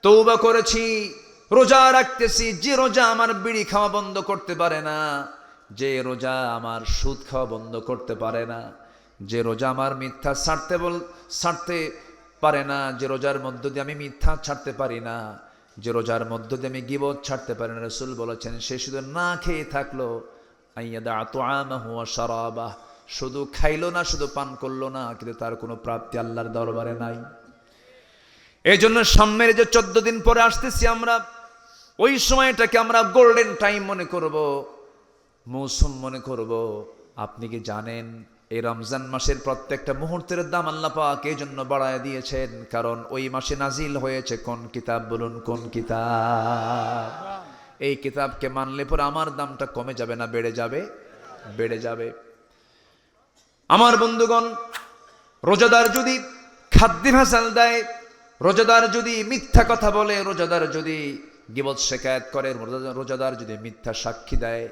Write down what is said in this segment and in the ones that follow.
তওবা করেছি, রোজা রাখতেছি, যে রোজা আমার বিড়ি খাওয়া বন্ধ করতে পারে না, যে রোজা আমার সুদ খাওয়া বন্ধ করতে পারে না, যে রোজা আমার মিথ্যা ছাড়তে পারে না, যে রোজার মধ্য দিয়ে আমি মিথ্যা ছাড়তে পারি না, যে রোজার মধ্য দিয়ে আমি গীবত ছাড়তে পারি না, রাসূল বলেছেন সে শুধু না খেয়ে থাকলো, আইয়াদা তুআমাহু ওয়া শারাবাহ, শুধু খাইলো না, শুধু পান করলো না, কিন্তু তার কোনো প্রাপ্তি আল্লাহর দরবারে নাই। এই জন্য সামনের যে 14 দিন পরে আসতেছি আমরা, ওই সময়টাকে আমরা গোল্ডেন টাইম মনে করব, মৌসুম মনে করব। আপনি কি জানেন এই রমজান মাসের প্রত্যেকটা মুহূর্তের দাম আল্লাহ পাক এই জন্য বাড়ায় দিয়েছেন, কারণ ওই মাসে নাজিল হয়েছে কোন কিতাব? বলুন কোন কিতাব? এই কিতাবকে মানলে পরে আমার দামটা কমে যাবে না বেড়ে যাবে? বেড়ে যাবে। আমার বন্ধুগণ, রোজাদার যদি খাদ্যে ভেজাল দেয়, রোজাদার যদি মিথ্যা কথা বলে, রোজাদার যদি গীবত শিকায়াত করে, রোজাদার যদি মিথ্যা সাক্ষী দেয়,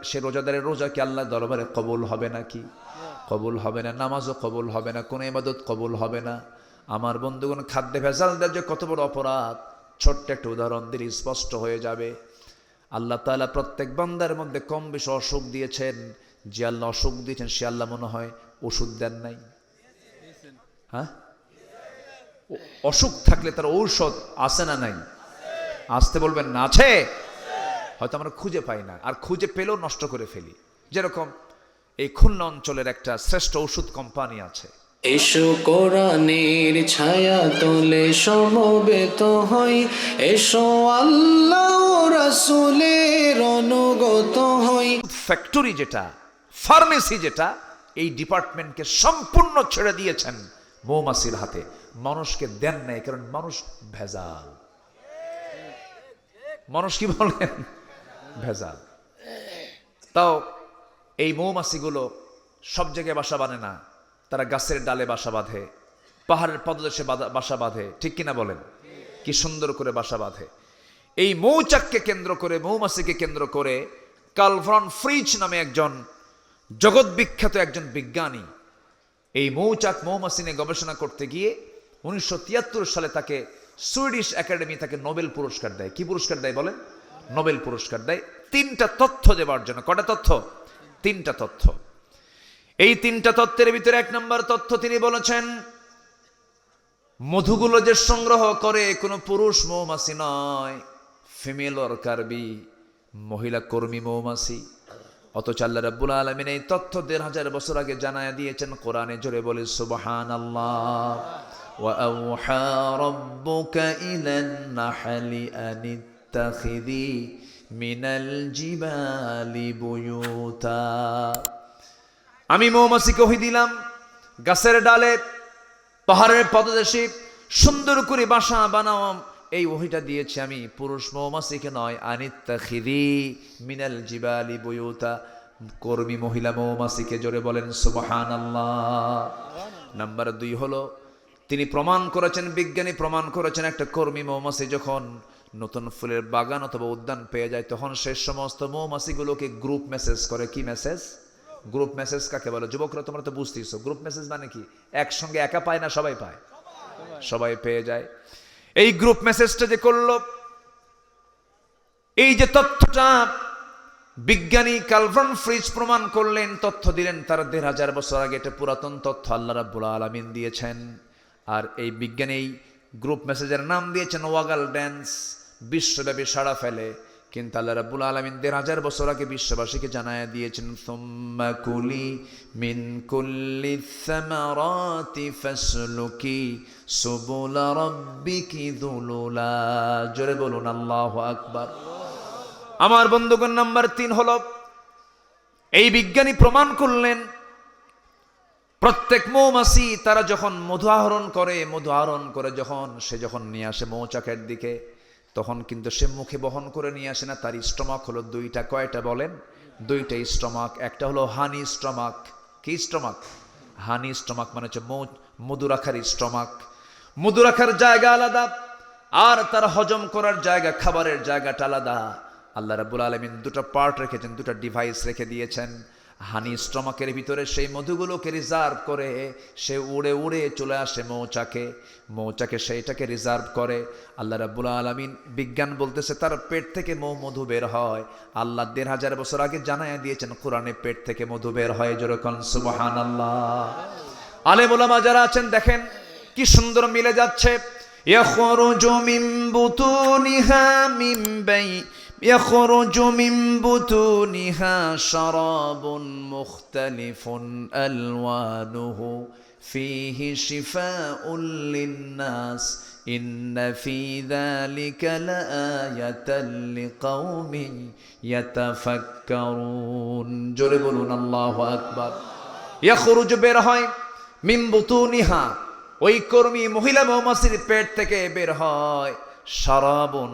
সে রোজাদারের রোজা কি আল্লাহর দরবারে কবুল হবে নাকি? কবুল হবে না। নামাজও কবুল হবে না, কোনো ইবাদত কবুল হবে না। আমার বন্ধুগণ, খাদ্যে ভেজাল দেওয়ার যে কত বড় অপরাধ, ছোট্ট একটা উদাহরণ দিলে স্পষ্ট হয়ে যাবে। আল্লাহ তাআলা প্রত্যেক বান্দার মধ্যে কম বেশি অসুখ দিয়েছেন। যে আল্লাহ অসুখ দিয়েছেন সে আল্লাহ মনে হয় ওষুধ দেন নাই? হ্যাঁ, অসুখ থাকলে তার ঔষধ আছে না নাই? আসতে বলবেন না, আছে। হয়তো আমরা খুঁজে পাই না, আর খুঁজে পেলেও নষ্ট করে ফেলি। যেরকম এই খুলনা অঞ্চলের একটা শ্রেষ্ঠ ওষুধ কোম্পানি আছে। এসো কোরআনের ছায়া তলে সমবেত হই, এসো আল্লাহ ও রাসূলের অনুগত হই। ফ্যাক্টরি যেটা, ফার্মেসি যেটা, এই ডিপার্টমেন্টকে সম্পূর্ণ ছেড়ে দিয়েছেন মৌমাছির হাতে। মানুষকে দেন নাই, কারণ মানুষ ভেজাল। মানুষ কি বলেন? ভেজাল। তাও এই মৌমাছিগুলো সব জায়গায় বাসা বাঁধে না, তারা গাছের ডালে বাসা বাঁধে, পাহাড়ের পদদেশে বাসা বাঁধে, ঠিক কিনা বলেন? কি সুন্দর করে বাসা বাঁধে। এই মৌচাককে কেন্দ্র করে, মৌমাছিকে কেন্দ্র করে কার্ল ভন ফ্রিজ নামে একজন জগৎ বিখ্যাত একজন বিজ্ঞানী এই মৌচাক মৌমাছি নিয়ে গবেষণা করতে গিয়ে 1973 সালে তাকে সুইডিশ একাডেমি তাকে নোবেল পুরস্কার দেয়। কি পুরস্কার দেয় বলেন? নোবেল পুরস্কার দেয় 3টা তথ্য দেওয়ার জন্য। কটা তথ্য? 3টা তথ্য। এই 3টা তথ্যের ভিতরে 1 নম্বর তথ্য তিনি বলেছেন, মধুগুলো যে সংগ্রহ করে কোনো পুরুষ মৌমাছি নয়, ফিমেল ওয়ার্কার বি, মহিলা কর্মী মৌমাছি। অথচ আল্লাহ রাব্বুল আলামিন এই তথ্য 1500 বছর আগে জানায় দিয়েছেন কোরআনে। জোরে বলে সুবহানাল্লাহ। ওয়া আওহা রাব্বুকা ইলান নাহলি আনিত্তাখিযি মিনাল জিবালি বুয়ুতা। আমি মৌমাছিকে ওহী দিলাম, গাছের ডালে পাহাড়ের পদদেশে সুন্দর করে বাসা বানাও, এই ওহীটা দিয়েছি আমি, পুরুষ মৌমাছিকে নয়। আনিত্তাখিযি মিনাল জিবালি বুয়ুতা, কর্মী মহিলা মৌমাছিকে। জোরে বলেন সুবহানাল্লাহ। নাম্বার 2 হলো, তিনি প্রমাণ করেছেন, বিজ্ঞানী প্রমাণ করেছেন, একটা কর্মী মৌমাছি যখন নতুন ফুলের বাগান অথবা উদ্যান পেয়ে যায়, তখন সে সমস্ত মৌমাছিগুলোকে গ্রুপ মেসেজ করে। কি মেসেজ? গ্রুপ মেসেজ কাকে বলে? যুবকরা তোমরা তো বুঝতেছো, গ্রুপ মেসেজ মানে কি? একসঙ্গে একা পায় না, সবাই পায়, সবাই পেয়ে যায়। এই গ্রুপ মেসেজটা যে করলো, এই যে তথ্যটা বিজ্ঞানী কার্ল ভন ফ্রিজ প্রমাণ করলেন, তথ্য দিলেন তার 1500 বছর আগে। এটা পুরাতন তথ্য, আল্লাহ রাব্বুল আলামিন দিয়েছেন। আর এই বিজ্ঞানী এই গ্রুপ মেসেজের নাম দিয়েছেন ওয়াগাল ড্যান্স। বিশ্বব্যাপী সাড়া ফেলে, কিন্তু আল্লাহ রাব্বুল আলামিন 1500 বছর আগে বিশ্ববাসীকে জানায় দিয়েছেন, সুম্মা কুলি মিন কুল্লি সামারাতি ফাসলুকি সুবুলা রাব্বিকি যুলুলা। জোরে বলুন আল্লাহু আকবার। আমার বন্ধুগণ, নাম্বার 3 হলো, এই বিজ্ঞানী প্রমাণ করলেন প্রত্যেক মৌমাছি তারা যখন মধু আহরণ করে যখন নিয়ে আসে মৌচাকের দিকে, তখন কিন্তু সে মুখে বহন করে নিয়ে আসে না। তার স্টমাক হলো 2টা। কয়টা বলেন? 2টা স্টমাক। একটা হলো হানি স্টমাক। কি স্টমাক? হানি স্টমাক মানে হচ্ছে মধু রাখার স্টমাক। মধু রাখার জায়গা আলাদা, আর তার হজম করার জায়গা, খাবারের জায়গাটা আলাদা। আল্লাহ রাব্বুল আলামিন 2টা পার্ট রেখেছেন, 2টা ডিভাইস রেখে দিয়েছেন। হানি স্টমাকের ভিতরে সেই মধুগুলোকে রিজার্ভ করে সে উড়ে উড়ে চলে আসে মৌচাকে সেইটাকে রিজার্ভ করে। আল্লাহ রাব্বুল আলামিন বিজ্ঞান বলতেছে তার পেট থেকে মধু বের হয়। আল্লাহ ১৫০০ বছর আগে জানায়া দিয়েছেন কোরআনে পেট থেকে মধু বের হয়। জোরে কোন সুবহানাল্লাহ। আলেম ওলামা যারা আছেন দেখেন কি সুন্দর মিলে যাচ্ছে। ইয়াখরুজু মিন বুতুনিহা মিন বাই يخرج من بطونها شراب مختلف ألوانه فيه شفاء للناس إن في ذلك لآية لقوم يتفكرون জোরে বলুন আল্লাহু আকবার। يخرج বের হয় মিন বুতুনিহা, ওই কর্মী মহিলা মৌমাছির পেট থেকে বের হয় শারাবুন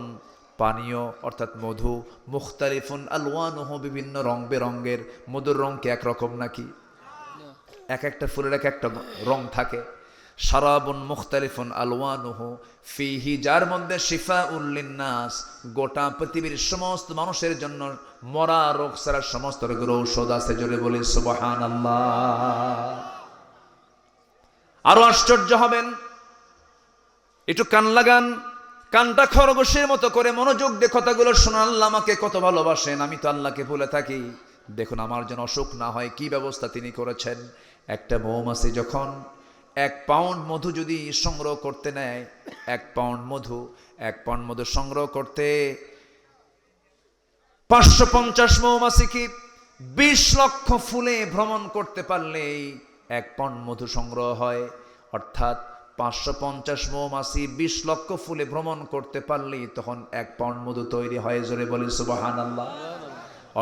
পানীয় অর্থাৎ মধু, মুখতালিফুন আলওয়ানুহু বিভিন্ন রং বেরঙ্গের। মধুর রং কি একরকম নাকি? এক একটা ফুলের এক একটা রং থাকে। শারাবুন মুখতালিফুন আলওয়ানুহু ফিহি, যার মধ্যে শিফাউল লিন্নাস, গোটা পৃথিবীর সমস্ত মানুষের জন্য মরা রোগ ছাড়া সমস্ত রোগের ঔষধ আছে। জোরে বলি সুবহানাল্লাহ। আরো আশ্চর্য হবেন, একটু কান লাগান, কানটা খরগোশের মতো করে মনোযোগ দিয়ে কথাগুলো শোনান। আল্লাহ আমাকে কত ভালোবাসেন, আমি তো আল্লাহকে ভুলে থাকি। দেখুন আমার যেন অসুখ না হয় কি ব্যবস্থা তিনি করেছেন। একটা মৌমাছি যখন 1 পাউন্ড মধু যদি সংগ্রহ করতে নেয়, 1 পাউন্ড মধু সংগ্রহ করতে 550 মৌমাছি কি 20 লক্ষ ফুলে ভ্রমণ করতে পারলেই 1 পাউন্ড মধু সংগ্রহ হয়। অর্থাৎ 550 মৌমাছি 20 লক্ষ ফুলে ভ্রমণ করতে পারলেই তখন 1 পাউন্ড মধু তৈরি হয়। জোরে বলি সুবহানাল্লাহ।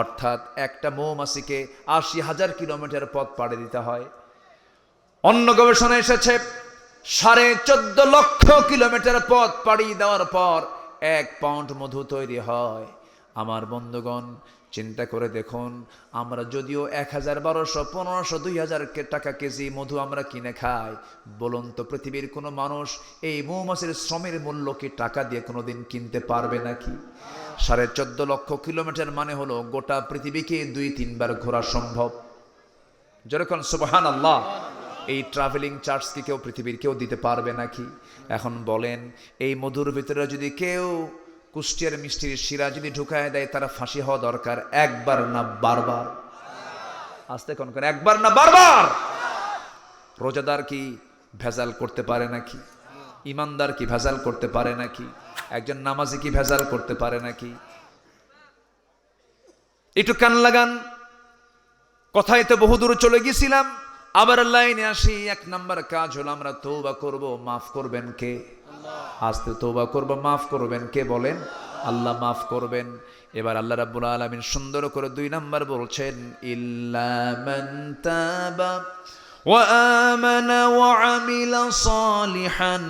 অর্থাৎ একটা মৌমাছিকে 80,000 কিলোমিটার পথ পাড়ি দিতে হয়। অন্য গবেষণায় এসেছে 14.5 লক্ষ কিলোমিটার পথ পাড়ি দেওয়ার পর 1 পাউন্ড মধু তৈরি হয়। আমার বন্ধুগণ চিন্তা করে দেখুন, আমরা যদিও 1000, 1200, 1500, 2000 টাকা কেজি মধু আমরা কিনে খাই, বলুন তো পৃথিবীর কোনো মানুষ এই মৌমাছির শ্রমের মূল্য কি টাকা দিয়ে কোনোদিন কিনতে পারবে নাকি? 14.5 লক্ষ কিলোমিটার মানে হলো গোটা পৃথিবীকে 2-3 বার ঘোরা সম্ভব। যেরকম সুবহানাল্লাহ। এই ট্রাভেলিং চার্জ কি কেউ পৃথিবীর কেউ দিতে পারবে নাকি? এখন বলেন এই মধুর ভিতরে যদি কেউ কুষ্টিয়ার মিষ্টির শিরা যদি ঢুকায় দেয়, তারা ফাঁসি হওয়া দরকার। একবার না বারবার? আস্তে কোন করে, একবার না বারবার? রোজাদার কি ভেজাল করতে পারে নাকি? ইমানদার কি ভেজাল করতে পারে নাকি? একজন নামাজি কি ভেজাল করতে পারে নাকি? একটু কান লাগান, কথায় তো বহুদূর চলে গেছিলাম, আবার লাইনে আসি। 1 নাম্বার কাজ হলো আমরা তওবা করব। মাফ করবেন কে? আস্তে তওবা করব, মাফ করবেন কে? বলেন আল্লাহ মাফ করবেন। এবার আল্লাহ রাব্বুল আলামিন সুন্দর করে 2 নাম্বার বলছেন, ইল্লা মান তাবা ওয়া আমানা ওয়া আমিলা সালিহান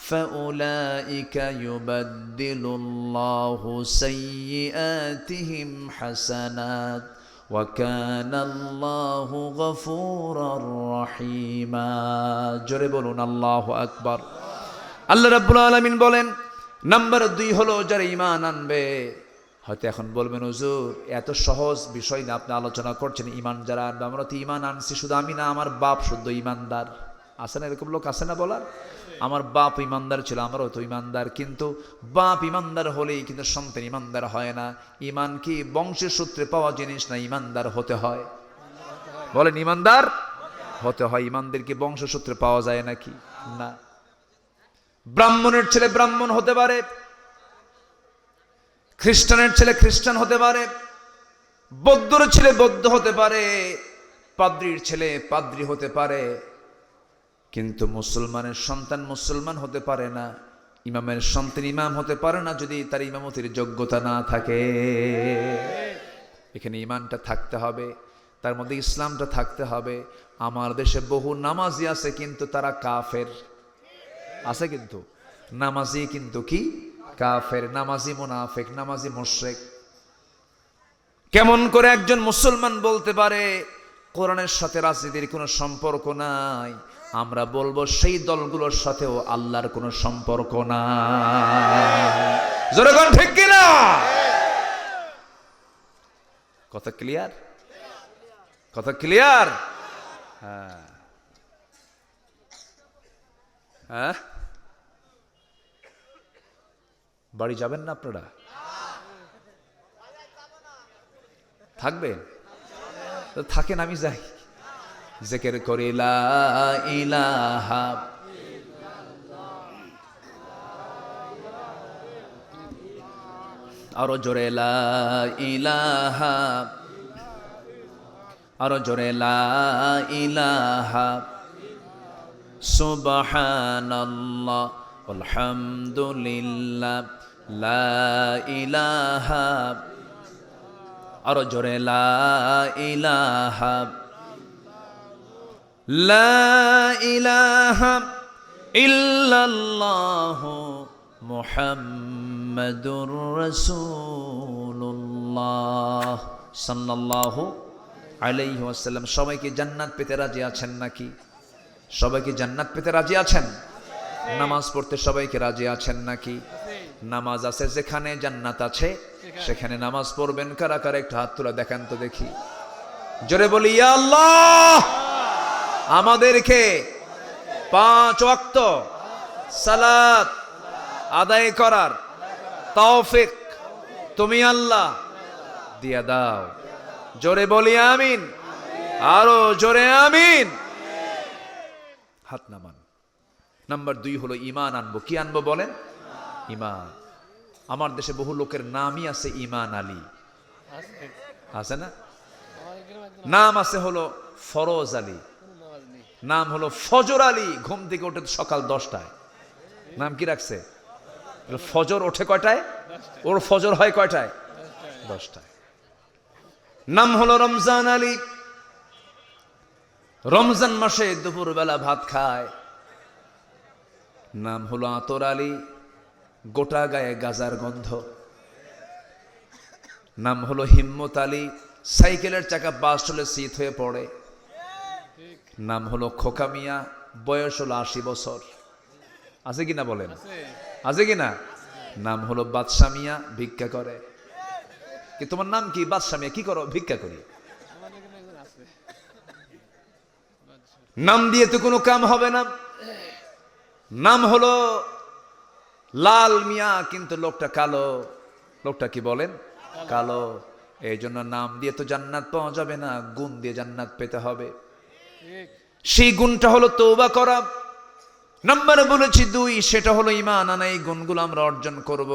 ফাউলাইকা ইউবাদদিলুল্লাহু সাইয়্যাতিহিম হাসানাত ওয়া কানা আল্লাহু গফুরার রহিমা। জোরে বলুন আল্লাহু আকবার। আল্লাহ রাব্বুল আলামিন বলেন নাম্বার 2 হলো যারা ঈমান আনবে। হয়তো এখন বলবেন হুজুর এত সহজ বিষয় না আপনি আলোচনা করছেন, ঈমান যারা আনবে। আমরা তো ঈমান আনছি, শুধু আমি না, আমার বাপ শুদ্ধ ঈমানদার। আছে না এরকম লোক? আছে না বলার? আমার বাপ ঈমানদার ছিল, আমারও তো ঈমানদার। কিন্তু বাপ ঈমানদার হলেই কিন্তু সন্তান ঈমানদার হয় না। ঈমান কি বংশের সূত্রে পাওয়া জিনিস না? ঈমানদার হতে হয়। বলেন ঈমানদার হতে হয়। ঈমানদার কি বংশসূত্রে পাওয়া যায় নাকি? না। ব্রাহ্মণের ছেলে ব্রাহ্মণ হতে পারে, খ্রিস্টানের ছেলে খ্রিস্টান হতে পারে, বৌদ্ধর ছেলে বৌদ্ধ হতে পারে, পাদ্রীর ছেলে পাদ্রী হতে পারে, কিন্তু মুসলমানের সন্তান মুসলমান হতে পারে না, ইমামের সন্তান ইমাম হতে পারে না যদি তার ইমামতির যোগ্যতা না থাকে। এখানে ইমানটা থাকতে হবে, তার মধ্যে ইসলামটা থাকতে হবে। আমার দেশে বহু নামাজি আছে কিন্তু তারা কাফের আছে, কিন্তু নামাজি কিন্তু কি কাফের, নামাজি মুনাফিক, নামাজি মুশরিক। কেমন করে একজন মুসলমান বলতে পারে কোরআনের সাথে রাজনীতির কোনো সম্পর্ক নাই? আমরা বলবো সেই দলগুলোর সাথেও আল্লাহর কোনো সম্পর্ক নাই। জোরে কোন ঠিক কিনা? কথা ক্লিয়ার? কথা ক্লিয়ার? হ্যাঁ হ্যাঁ, বাড়ি যাবেন না আপনারা? থাকবেন তো থাকেন, আমি যাই। জিকির করি লা ইলাহা, আরো জোরে লা ইলাহা, আরো জোরে লা ইলাহা, সুবহানাল্লাহ আলহামদুলিল্লাহ লা ইলাহা, আরো জোরে লা ইলাহা, লা ইলাহা ইল্লাল্লাহ মুহাম্মাদুর রাসূলুল্লাহ সাল্লাল্লাহু আলাইহি ওয়াসাল্লাম। সবাইকে জান্নাত পেতে রাজি আছেন নাকি? সবাইকে জান্নাত পেতে রাজি আছেন? নামাজ পড়তে সবাইকে রাজি আছেন নাকি? নামাজ আছে যেখানে জান্নাত আছে সেখানে নামাজ পড়বেন। কারা কারা একটু হাত তুলে দেখান তো দেখি। জোরে বলি ইয়া আল্লাহ, আমাদেরকে 5 ওয়াক্ত সালাত আদায় করার তৌফিক তুমি আল্লাহ দিয়া দাও। জোরে বলি আমিন, আরো জোরে আমিন। হাত নামান। নাম্বার 2 হলো ঈমান আনবো। কি আনবো বলেন? ঈমান। আমার দেশে বহু লোকের নামই আছে ঈমান আলী, আছে না? নাম আছে হলো ফরোজ আলী, নাম হলো ফজর আলী। ঘুম থেকে ওঠে সকাল 10টায়। নাম কি রাখছে? ফজর ওঠে কয়টায়? ওর ফজর হয় কয়টায়? 10টায়। নাম হলো রমজান আলী। রমজান মাসে দুপুর বেলা ভাত খায়। নাম হলো আতর আলী, গোটা গায়ে গাজার গন্ধ। নাম হলো হিম্মত আলী, সাইকেলের চাকা বাস চলে শীত হয়ে পড়ে। নাম হলো খোকা মিয়া, বয়স হলো 80 বছর। আছে কিনা বলেন? আছে কিনা? নাম হলো বাদশা মিয়া, ভিক্ষা করে। কি তোমার নাম কি? বাদশা মিয়া। কি করো? ভিক্ষা করি। নাম দিয়ে তো কোনো কাম হবে না। নাম হলো লাল মিয়া, কিন্তু লোকটা কালো। লোকটা কি বলেন? কালো। এই জন্য নাম দিয়ে তো জান্নাত পাওয়া যাবে না, গুণ দিয়ে জান্নাত পেতে হবে। সেই গুণটা হলো তওবা করা। নাম্বার বলেছি 2, সেটা হলো ঈমান আনা। এই গুণগুলো আমরা অর্জন করব,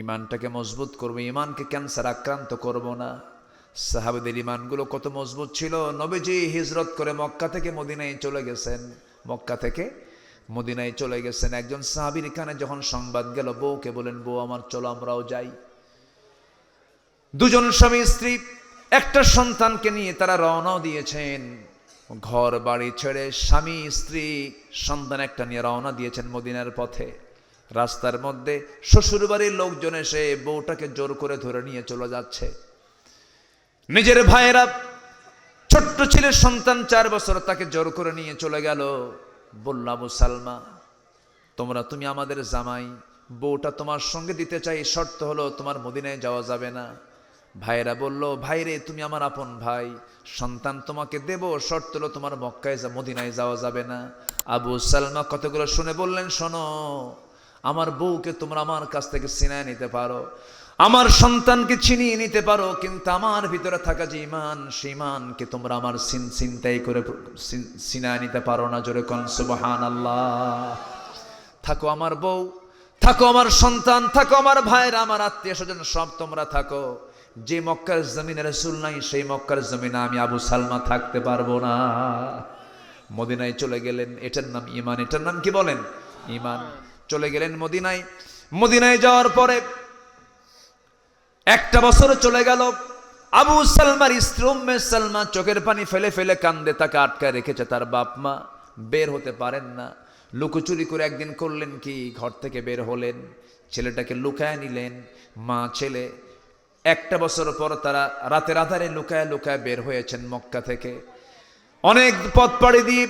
ঈমানটাকে মজবুত করব, ঈমানকে ক্যান্সার আক্রান্ত করব না। সাহাবাদের ঈমানগুলো কত মজবুত ছিল। নবীজি হিজরত করে মক্কা থেকে মদিনায় চলে গেছেন। মক্কা থেকে মদিনায় চলে গেছেন। একজন সাহাবীর কানে যখন সংবাদ গেল, বউকে বলেন, বউ আমার চলো আমরাও যাই। 2 জন স্বামী স্ত্রী একটা সন্তানকে নিয়ে তারা রওনা দিয়েছেন। ঘর বাড়ি ছেড়ে স্বামী স্ত্রী সন্তান একটা নিয়ে রওনা দিয়েছেন মদিনার পথে। রাস্তার মধ্যে শ্বশুর বাড়ির লোকজন এসে বউটাকে জোর করে ধরে নিয়ে চলে যাচ্ছে। নিজের ভাইয়েরা, ছোট্ট ছেলের সন্তান 4 বছর, তাকে জোর করে নিয়ে চলে গেল। বলল, আবু সালমা তুমি আমাদের জামাই, বউটা তোমার সঙ্গে দিতে চাই, শর্ত হলো তোমার মদিনায় যাওয়া যাবে না। ভাইরা বলল, ভাইরে তুমি আমার আপন ভাই, সন্তান তোমাকে দেব, শর্ত হলো তোমার মক্কায় মদিনায় যাওয়া যাবে না। আবু সালমা কতগুলো শুনে বললেন, শোনো, আমার বউকে তোমরা আমার কাছ থেকে ছিনিয়ে নিতে পারো, আমার সন্তানকে ছিনিয়ে নিতে পারো, কিন্তু আমার ভিতরে থাকা যে ঈমান, সেই ঈমানকে তোমরা আমার ছিনতাই করে ছিনিয়ে নিতে পারো না। জোরে কোন সুবহানাল্লাহ। থাকো আমার বউ, থাকো আমার সন্তান, থাকো আমার ভাইরা, আমার আত্মীয় স্বজন, সব তোমরা থাকো। যে মক্কার জমিনে রাসূল নাই, সেই মক্কার জমিনে আমি আবু সালমা থাকতে পারবো না। মদিনায় চলে গেলেন। এটার নাম ঈমান। এটার নাম কি বলেন? ঈমান। চলে গেলেন মদিনায়। মদিনায় যাওয়ার পরে 1 বছর চলে গেল। আবু সালমার স্ত্রী উম্মে সালমা চোখের পানি ফেলে ফেলে কান্দে। তাকে আটকায় রেখেছে তার বাপ মা, বের হতে পারেন না। লুকোচুরি করে একদিন করলেন কি, ঘর থেকে বের হলেন, ছেলেটাকে লুকায় নিলেন। মা ছেলে 1 বছর পর তারা রাতের আধারে লুকায় লুকায় বের হয়েছেন মক্কা থেকে। অনেক পথ পাড়ি দিয়ে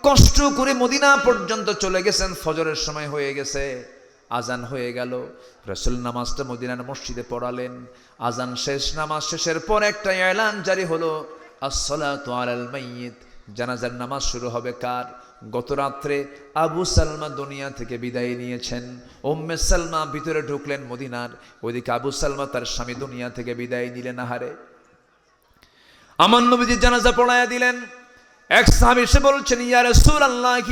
কষ্ট করে মদিনা পর্যন্ত চলে গেছেন। ফজরের সময় হয়ে গেছে, আজান হয়ে গেল। রাসূল নামাজটা মদিনার মসজিদে পড়ালেন। আজান শেষ, নামাজ শেষের পর একটা এলান জারি হলো, আসসালাতু আলাল মাইয়িত, জানাজার নামাজ শুরু হবে কার? গত রাত্রে আবু সালমা দুনিয়া থেকে বিদায় নিয়েছেন। উম্মে সালমা ভিতরে ঢুকলেন মদিনার, ওইদিকে আবু সালমা তার স্বামী দুনিয়া থেকে বিদায় নিলেন। আহারে, আমার নবীজি জানাজা পড়ায়া দিলেন। এক সাহাবী এসে বলছেন, ইয়া রাসূলুল্লাহ,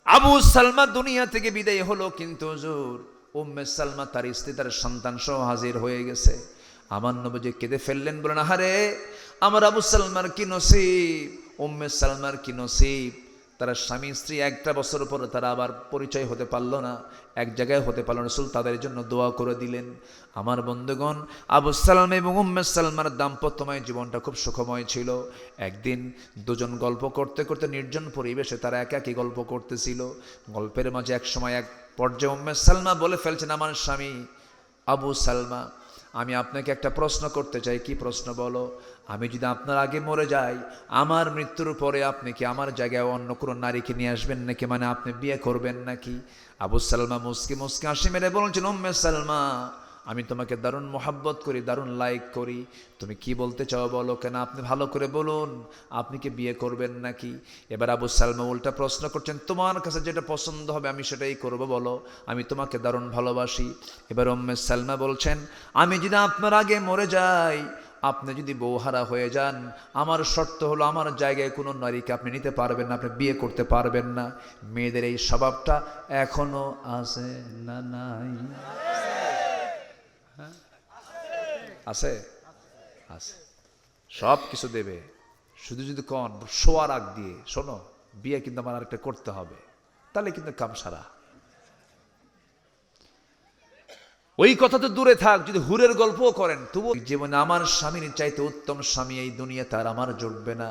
আবু সালমা দুনিয়া থেকে বিদায় হলো, কিন্তু হুজুর উম্মে সালমা তার স্ত্রী তার সন্তান সহ হাজির হয়ে গেছে। আমার নবীজি কেঁদে ফেললেন, বলেন, আহারে আমার আবু সালমার কি নসিব, উম্মে সালমার কি নসিব। তারা স্বামী স্ত্রী একটা বছর পরে তারা আবার পরিচয় হতে পারলো না, এক জায়গায় হতে পারলো না। রাসূল তাদের জন্য দোয়া করে দিলেন। আমার বন্ধুগণ, আবু সালমা এবং উম্মে সালমার দাম্পত্যময় জীবনটা খুব সুখময় ছিল। একদিন দুজন গল্প করতে করতে নির্জন পরিবেশে তারা একাকী গল্প করতেছিল। গল্পের মাঝে এক সময় এক পর্যায়ে উম্মে সালমা বলে ফেলছেন, আমার স্বামী আবু সালমা, আমি আপনাকে একটা প্রশ্ন করতে চাই। কি প্রশ্ন বলো? আমি যদি আপনার আগে মরে যাই, আমার মৃত্যুর পরে আপনি কি আমার জায়গায় অন্য কোনো নারীকে নিয়ে আসবেন নাকি, মানে আপনি বিয়ে করবেন নাকি? আবু সালমা মুস্কি মুস্কি হাসি মেরে বলছেন, উম্মে সালমা, আমি তোমাকে দারুণ মোহাব্বত করি, দারুণ লাইক করি, তুমি কি বলতে চাও বলো, কেন আপনি ভালো করে বলুন, আপনি কি বিয়ে করবেন নাকি? এবার আবু সালমা উল্টা প্রশ্ন করছেন, তোমার কাছে যেটা পছন্দ হবে আমি সেটাই করব, বলো, আমি তোমাকে দারুণ ভালোবাসি। এবার উম্মে সালমা বলছেন, আমি যদি আপনার আগে মরে যাই, আপনি যদি বউহারা হয়ে যান, আমার শর্ত হলো আমার জায়গায় কোনো নারীকে আপনি নিতে পারবেন না, আপনি বিয়ে করতে পারবেন না। মেয়েদের এই স্বভাবটা এখনো আছে না নাই? আছে, আছে, সব কিছু দেবে, শুধু যদি কন শোয়ার আগ দিয়ে, শোনো বিয়ে কিন্তু আমার আরেকটা করতে হবে, তাহলে কিন্তু কাম সারা। ওই কথা তো দূরে থাক, যদি হুরের গল্পও করেন তবু জীবনে আমার স্বামীর চাইতে উত্তম স্বামী এই দুনিয়াতে আর আমার জুটবে না।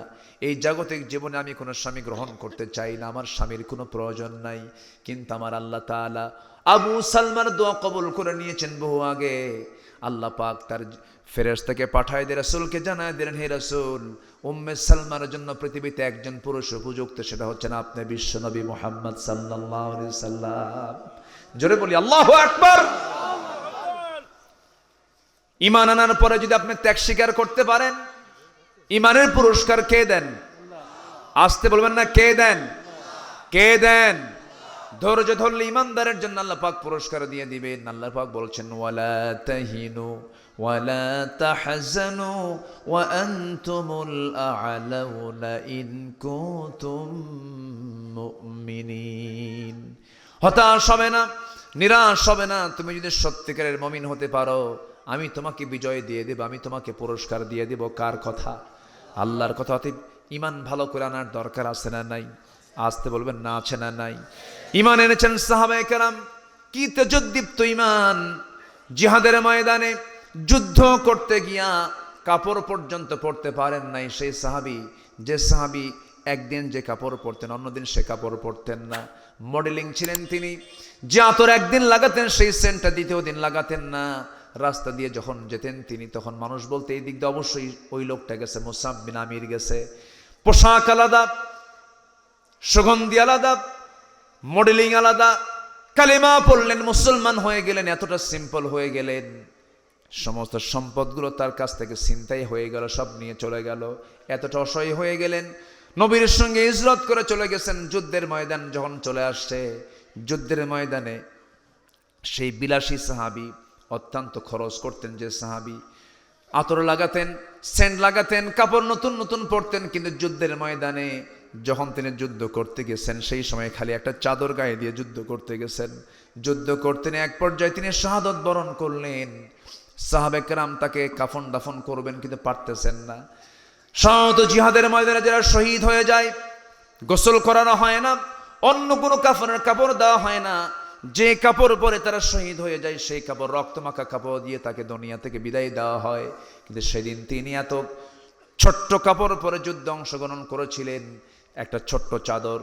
এই জাগতিক জীবনে আমি কোনো স্বামী গ্রহণ করতে চাই না, আমার স্বামীর কোনো প্রয়োজন নাই। কিন্তু আমার আল্লাহ তাআলা আবু সালমার দোয়া কবুল করে নিয়েছেন বহু আগে। আল্লাহ পাক তার ফেরেশতাকে পাঠায় দিয়ে রাসূলকে জানায় দিলেন, হে রাসূল, উম্মে সালমার জন্য পৃথিবীতে একজন পুরুষ উপযুক্ত, সেটা হচ্ছেন আপনি, বিশ্ব নবী মুহাম্মদ সাল্লাল্লাহু আলাইহি সাল্লাম। জোরে বলি আল্লাহু আকবার। ঈমান আনার পরে যদি আপনি ত্যাগ স্বীকার করতে পারেন, ঈমানের পুরস্কার কে দেন? আসতে বলবেন না, কে দেন? কে দেন? ধৈর্য ধরলে ঈমানদারের জন্য আল্লাহ পাক পুরস্কার দিয়ে দিবেন। আল্লাহ পাক বলছেন, ওয়ালা তাহিনু ওয়ালা তাহজানু ওয়া আনতুমুল আ'লাউনা ইন কুনতুম মুমিনিন। হতাশ হবে না, নিরাশ হবে না, তুমি যদি সত্যিকারের মুমিন হতে পারো, আমি তোমাকে বিজয় দিয়ে দেব, আমি তোমাকে পুরস্কার দিয়ে দেব। কার কথা? আল্লাহর কথা। অতএব ঈমান ভালো করে আনার দরকার আছে না নাই? আসতে বলবেন না, আছে না নাই? ঈমান এনেছেন সাহাবায়ে কেরাম, কি তেজোদ্দীপ্ত ঈমান! জিহাদের ময়দানে যুদ্ধ করতে গিয়া কাপড় পর্যন্ত পরতে পারেন নাই সেই সাহাবী, যে সাহাবী একদিন যে কাপড় পরতেন অন্যদিন সে কাপড় পরতেন না। মডেলিং ছিলেন তিনি, যে আতর একদিন লাগাতেন সেই সেন্টটা দ্বিতীয় দিন লাগাতেন না। রাস্তা দিয়ে যখন যেতেন তিনি, তখন মানুষ বলতে এই দিক দিয়ে অবশ্যই ওই লোকটা গেছে, মুসআব বিন আমির গেছে। পোশাক আলাদা, সুগন্ধি আলাদা, মডেলিং আলাদা। কালেমা পড়লেন, মুসলমান হয়ে গেলেন, এতটা সিম্পল হয়ে গেলেন, সমস্ত সম্পদগুলো তার কাছ থেকে ছিনতাই হয়ে গেল, সব নিয়ে চলে গেল। এতটা অসহায় হয়ে গেলেন, নবীর সঙ্গে হিজরত করে চলে গেছেন। যুদ্ধের ময়দান যখন চলে আসছে, যুদ্ধের ময়দানে সেই বিলাসী সাহাবী, অত্যন্ত খরচ করতেন যে সাহাবী, আতর লাগাতেন, সেন্ট লাগাতেন, কাপড় নতুন নতুন পরতেন, কিন্তু যুদ্ধের ময়দানে যখন তিনি যুদ্ধ করতে গেছেন, সেই সময় খালি একটা চাদর গায়ে দিয়ে যুদ্ধ করতে গেছেন। যুদ্ধ করতেন, এক পর্যায়ে তিনি শাহাদত বরণ করলেন। সাহাবে কেরাম তাকে কাফন দাফন করবেন, কিন্তু পারতেছেন না। সাধারণত জিহাদের ময়দানে যারা শহীদ হয়ে যায়, গোসল করানো হয় না, অন্য কোনো কাফনের কাপড় দেওয়া হয় না। যে কাপড় পরে তারা শহীদ হয়ে যায়, সেই কাপড় রক্তমাখা কাপড় দিয়ে তাকে দুনিয়া থেকে বিদায় দেওয়া হয়। কিন্তু সেদিন তিনি এত ছোট্ট কাপড় পরে যুদ্ধে অংশগ্রহণ করেছিলেন, একটা ছোট্ট চাদর,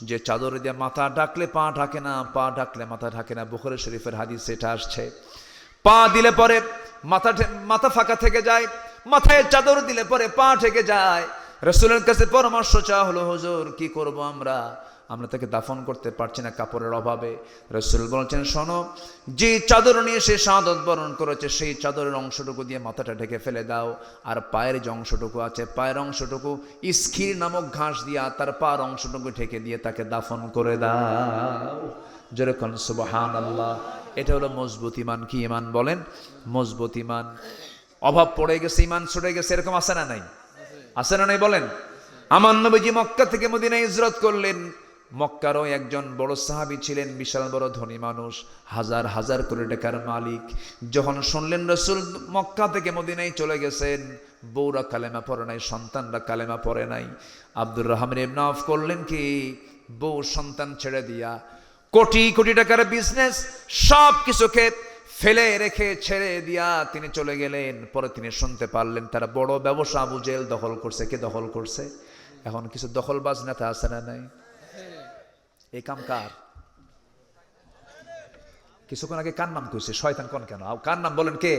যে চাদর দিয়ে মাথা ঢাকলে পা ঢাকে না, পা ঢাকলে মাথা ঢাকে না। বুখারী শরীফের হাদিস এটা আসছে। পা দিলে পরে মাথা ফাঁকা থেকে যায়, মাথায় চাদর দিলে পরে পা ঢেকে যায়। রাসূলের কাছে পরামর্শ চাওয়া হলো, হুজুর কি করব আমরা? আমরা তাকে দাফন করতে পারছি না কাপড়ের অভাবে। রাসূল বলছেন, শোনো, যে চাদর নিয়ে সে শাহাদাত বরণ করেছে সেই চাদরের অংশটুকু দিয়ে মাথাটা ঢেকে ফেলে দাও, আর পায়ের যে অংশটুকু আছে পায়ের অংশটুকু ইস্কির নামক ঘাস দিয়া তার পায়ের অংশটুকু ঢেকে দিয়ে তাকে দাফন করে দাও। যেরকম সুবহানাল্লাহ। এটা হলো মজবুত ঈমান। কি ঈমান বলেন? মজবুত ঈমান। অভাব পড়ে গেছে, ঈমান ছুটে গেছে, এরকম আছে না নাই? আছে না নাই বলেন? আমার নবীজি মক্কা থেকে মদিনায় হিজরত করলেন। মক্কারও একজন বড় সাহাবী ছিলেন, বিশাল বড় ধনী মানুষ, হাজার হাজার কোটি টাকার মালিক। যখন শুনলেন রাসূল মক্কা থেকে মদিনায় চলে গেছেন, বউরা কালেমা পড়ে নাই, সন্তানরা কালেমা পড়ে নাই, আব্দুর রহমান ইবনে আওফ করলেন কি, বউ সন্তান ছেড়ে দিয়া কোটি কোটি টাকার বিজনেস সব কিছুকে ফেলে রেখে ছেড়ে দিয়া তিনি চলে গেলেন। পরে তিনি শুনতে পারলেন তারা বড় ব্যবসা আবু জেহেল দখল করছে। কে দখল করছে? এখন কিছু দখলবাজ নেতা আছে না নাই? এই কাম কার? কিছুক্ষণ আগে কার নাম কইছে? শয়তান কোন কেন? কার নাম বলেন? কে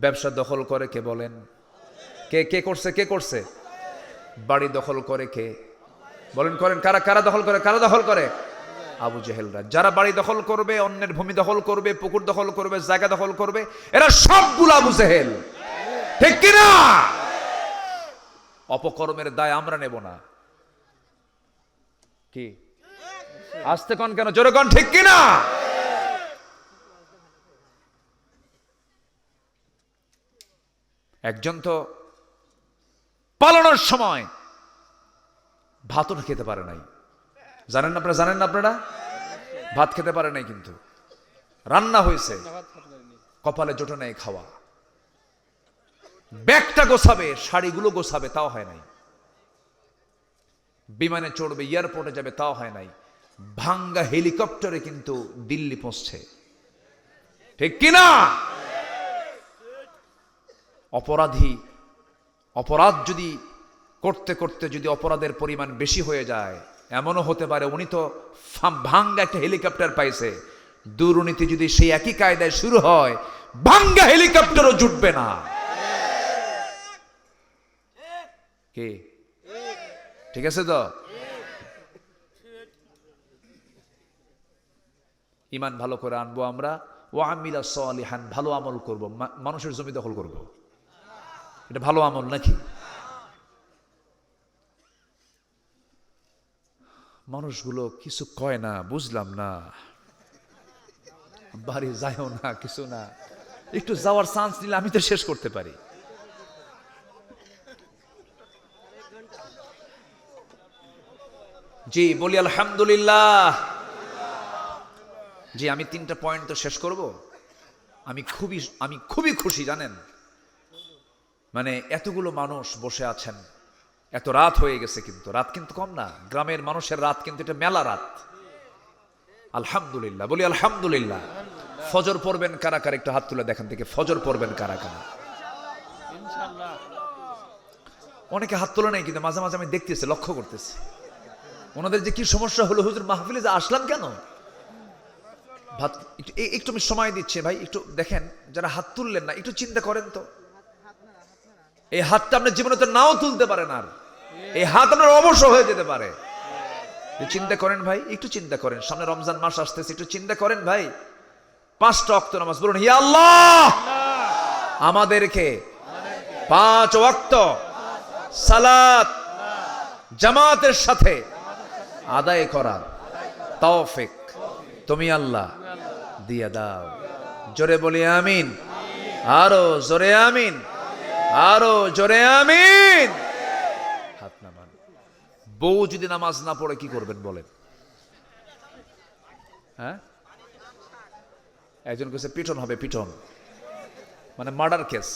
ব্যবসা দখল করে? কে বলেন? কে কে করছে? কে করছে? বাড়ি দখল করে কে বলেন? করেন কারা? কারা দখল করে? কারা দখল করে? আবু জেহেলরা। যারা বাড়ি দখল করবে, অন্যের ভূমি দখল করবে, পুকুর দখল করবে, জায়গা দখল করবে, এরা সবগুলো আবু জেহেল। ঠিক কিনা? অপকর্মের দায় আমরা নেব না। কি আসতে কোন কেন? জোরে কোন, ঠিক কিনা? একজন তো পালানোর সময় ভাতও খেতে পারে নাই। জানেন আপনারা? জানেন না আপনারা? ভাত খেতে পারে নাই, কিন্তু রান্না হয়েছে, কপালে জোটে নাই খাওয়া। ব্যাগটা গোছাবে, শাড়িগুলো গোছাবে, তাও হয় নাই। বিমানে চড়বে, এয়ারপোর্টে যাবে, তাও হয় নাই। ভাঙ্গা হেলিকপ্টারে কিন্তু দিল্লি পৌঁছছে। ঠিক কিনা? অপরাধী অপরাধ যদি করতে করতে যদি অপরাধের পরিমাণ বেশি হয়ে যায়, এমনও হতে পারে উনি তো ভাঙ্গা একটা হেলিকপ্টার পাইছে। দুর্নীতি যদি সেই একই কায়দায় শুরু হয়, ভাঙ্গা হেলিকপ্টারও জুটবে না। কে ঠিক আছে তো? ঈমান ভালো করে আনবো আমরা। ওয়া আমিলা সালিহান, ভালো আমল করব। মানুষের জমি দখল করব, এটা ভালো আমল নাকি? মানুষগুলো কিছু কয় না, বুঝলাম না। বাড়ি যায়ও না, কিছু না। একটু যাওয়ার চান্স নিলে আমি তো শেষ করতে পারি। জি বলি আলহামদুলিল্লাহ। জি আমি 3টা পয়েন্ট তো শেষ করব। আমি খুবই খুশি, জানেন, মানে এতগুলো মানুষ বসে আছেন, এত রাত হয়ে গেছে, কিন্তু রাত কিন্তু কম না। গ্রামের মানুষের রাত কিন্তু এটা মেলা রাত। আলহামদুলিল্লাহ বলি আলহামদুলিল্লাহ। ফজর পড়বেন কারা কারা? একটু হাত তুলে দেখেন দেখে, ফজর পড়বেন কারা কারা? অনেকে হাত তোলে নাই, কিন্তু মাঝে মাঝে আমি দেখতেছি, লক্ষ্য করতেছি ওনাদের যে কি সমস্যা হলো। হুজুর মাহফিলে যে আসলাম কেন? ভাত একটু আমি সময় দিচ্ছি ভাই, একটু দেখেন যারা হাত তুললেন না, একটু চিন্তা করেন তো। এই হাতটা আপনার জীবনে তো নাও তুলতে পারেন, আর এই হাত আপনার অবশ্য হয়ে যেতে পারে। চিন্তা করেন ভাই, একটু চিন্তা করেন। সামনে রমজান মাস আসতেছে, একটু চিন্তা করেন ভাই। 5টা ওয়াক্ত নামাজ, বলুন হে আল্লাহ আমাদেরকে 5 ওয়াক্ত সালাত জামাতের সাথে আদায় করার তৌফিক তুমি আল্লাহ দিয়ে দাও। জোরে বলি আমিন, আরো জোরে আমিন, আরো জোরে আমিন। হাত নামান। বউ যদি নামাজ না পড়ে কি করবেন বলেন? হ্যাঁ, একজন কাছে পিটন হবে, পিটন মানে মার্ডার কেস।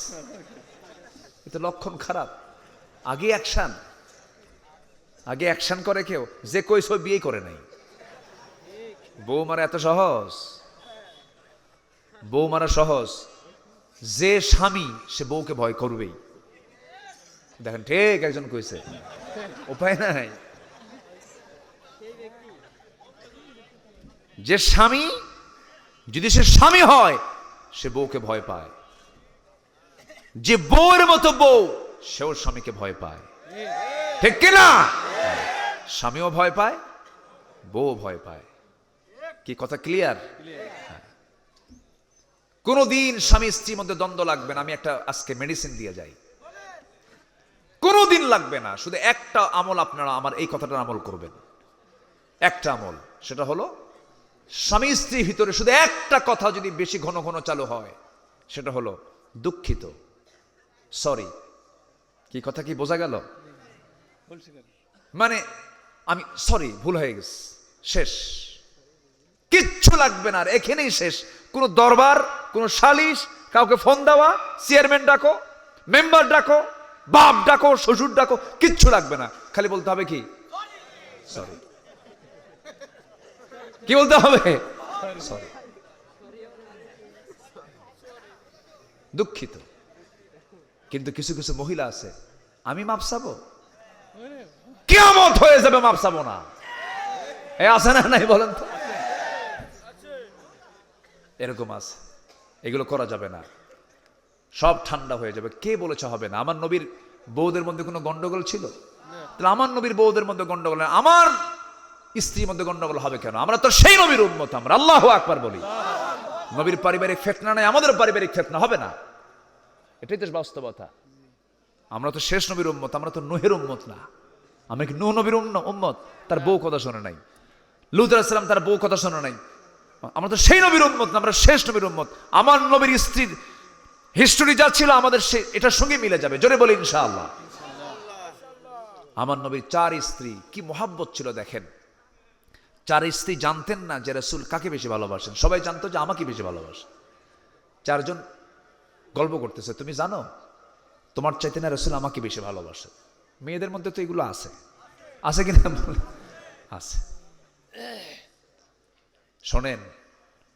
এটা লক্ষণ খারাপ। আগে অ্যাকশন করে কেউ, যে কইস বিয়ে করে নাই। বউ মারা এত সহজ? বউ মারা সহজ? যে স্বামী সে বউকে ভয় করবেই। দেখেন ঠিক একজন কইছে, উপায় নাই। যে স্বামী, যদি সে স্বামী হয়, সে বউকে ভয় পায়। যে বউয়ের মতো বউ, সেও স্বামীকে ভয় পায়। ঠিক কিনা? স্বামীও ভয় পায়, বউ ভয় পায়। কি কথা ক্লিয়ার? কোনদিন স্বামী স্ত্রীর মধ্যে দ্বন্দ্ব লাগবে না। আমি একটা আজকে মেডিসিন দিয়ে যাই, কোনদিন লাগবে না। শুধু একটা আমল আপনারা আমার এই কথাটার আমল করবেন, একটা আমল, সেটা হলো স্বামী স্ত্রীর ভিতরে শুধু একটা কথা যদি বেশি ঘন ঘন চালু হয়, সেটা হলো দুঃখিত, সরি। কি কথা কি বোঝা গেল? মানে আমি সরি, ভুল হয়ে গেছে, শেষ, কিচ্ছু লাগবে না আর, এখানেই শেষ। কোনো দরবার, কোনো সালিশ, কাউকে ফোন দেওয়া, চেয়ারম্যান ডাকো, মেম্বার ডাকো, বাপ ডাকো, শ্বশুর ডাকো, কিচ্ছু লাগবে না। খালি বলতে হবে কি? সরি। কি বলতে হবে? সরি, দুঃখিত। কিন্তু কিছু কিছু মহিলা আছে, আমি মাপ চাবো, কিয়ামত হয়ে যাবে মাপ চাবো না। এ আছে না নাই বলেন তো? এরকম আছে। এগুলো করা যাবে না, সব ঠান্ডা হয়ে যাবে। কে বলেছে হবে না? আমার নবীর বউদের মধ্যে কোনো গন্ডগোল ছিল? তাহলে আমার নবীর বউদের মধ্যে গন্ডগোল, আমার স্ত্রীর মধ্যে গন্ডগোল হবে কেন? আমরা তো সেই নবীর উম্মত, আমরা আল্লাহু আকবার বলি। নবীর পারিবারিক ফিতনা নাই, আমাদের পারিবারিক ফিতনা হবে না, এটাই তো বাস্তবতা। আমরা তো শেষ নবীর উম্মত, আমরা তো নূহের উম্মত না। আমি কি নূহ নবীর উম্মত? তার বউ কথা শোনে নাই। লূত আলাইহিস সালাম তার বউ কথা শোনে নাই। আমরা তো সেই নবীর উম্মত না, আমরা শেষ নবীর উম্মত। আমার নবীর স্ত্রীর হিস্টোরি যা ছিল আমাদের এটার সঙ্গে মিলে যাবে, জোরে বলি ইনশাআল্লাহ। আমার নবীর 4 স্ত্রী, কি মোহাব্বত ছিল দেখেন। 4 স্ত্রী জানতেন না যে রাসূল কাকে বেশি ভালোবাসেন, সবাই জানতো যে আমাকে বেশি ভালোবাসেন। 4 জন গল্প করতেছে, তুমি জানো তোমার চাইতে না রাসূল আমাকে বেশি ভালোবাসে। মেয়েদের মধ্যে তো এগুলো আছে, আছে কিনা? আছে। শোনেন,